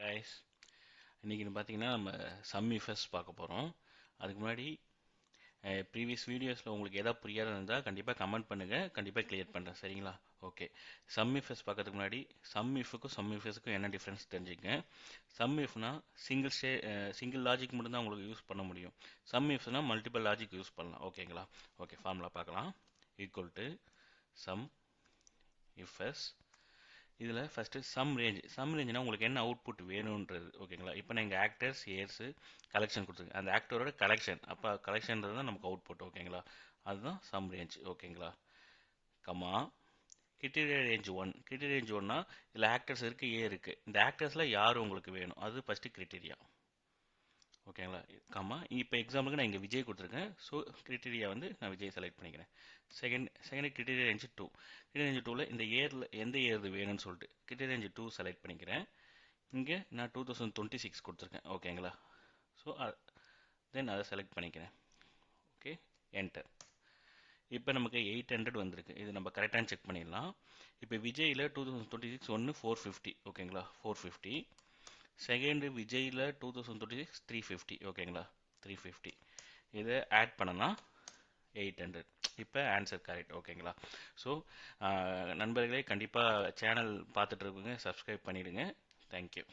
Guys, இன்றைக்கி பார்த்தீங்கன்னா நம்ம சம் இஃபெக்ட்ஸ் பார்க்க போகிறோம். அதுக்கு முன்னாடி ப்ரீவியஸ் வீடியோஸில் உங்களுக்கு எதாவது புரியாத இருந்தால் கண்டிப்பாக கமெண்ட் பண்ணுங்கள், கண்டிப்பாக கிளியர் பண்ணுறேன். சரிங்களா? ஓகே. சம் இஃபெக்ட்ஸ் பார்க்கறதுக்கு முன்னாடி சம் இஃபுக்கும் என்ன டிஃப்ரென்ஸ் தெரிஞ்சுக்கங்க. சம் இஃப்னா சிங்கிள் லாஜிக் மட்டும்தான் உங்களுக்கு யூஸ் பண்ண முடியும். சம் இஃப்னா மல்டிபிள் லாஜிக் யூஸ் பண்ணலாம். ஓகேங்களா? ஓகே, ஃபார்முலா பார்க்கலாம். Equal to sum ifs. இதில் ஃபஸ்ட்டு சம் ரேஞ்சுனா உங்களுக்கு என்ன அவுட்புட் வேணுன்றது. ஓகேங்களா? இப்போ நான் எங்கள் ஆக்டர்ஸ் இயர்ஸு கலெக்ஷன் கொடுத்துருக்கேன். அந்த ஆக்டரோட கலெக்ஷன், அப்போ கலெக்ஷன்றது தான் நமக்கு அவுட்புட். ஓகேங்களா? அதுதான் சம் ரேஞ்ச். ஓகேங்களா? Comma criteria range 1. Criteria range 1னா இதில் ஆக்டர்ஸ் இருக்குது, ஏ இருக்குது. இந்த ஆக்டர்ஸில் யார் உங்களுக்கு வேணும், அது ஃபஸ்ட்டு கிரிட்டீரியா. ஓகேங்களா? கமா இப்போ எக்ஸாம்பிளுக்கு நான் இங்கே விஜய் கொடுத்துருக்கேன். ஸோ கிரிட்டீரியா வந்து நான் விஜய் செலக்ட் பண்ணிக்கிறேன். Second criteria range 2. Criteria range 2ல் இந்த இயரில் எந்த இயர் வேணும்னு சொல்லிட்டு கிரிட்டீரியா ரேஞ்சு 2 செலக்ட் பண்ணிக்கிறேன். இங்கே நான் 2026 கொடுத்துருக்கேன். ஓகேங்களா? ஸோ தென் அதை செலக்ட் பண்ணிக்கிறேன். Okay, enter. இப்போ நமக்கு 800 வந்திருக்கு. இது நம்ம கரெக்டாக செக் பண்ணிடலாம். இப்போ விஜயில் 2026 ஒன்று 450. ஓகேங்களா? 450. செகண்டு விஜயில் 2026 350. ஓகேங்களா? 350. இதை ஆட் பண்ணனா 800. இப்போ ஆன்சர் கரெக்ட். ஓகேங்களா? ஸோ நண்பர்களே, கண்டிப்பாக சேனல் பார்த்துட்டு இருக்கவங்க சப்ஸ்கிரைப் பண்ணிவிடுங்க. தேங்க்யூ.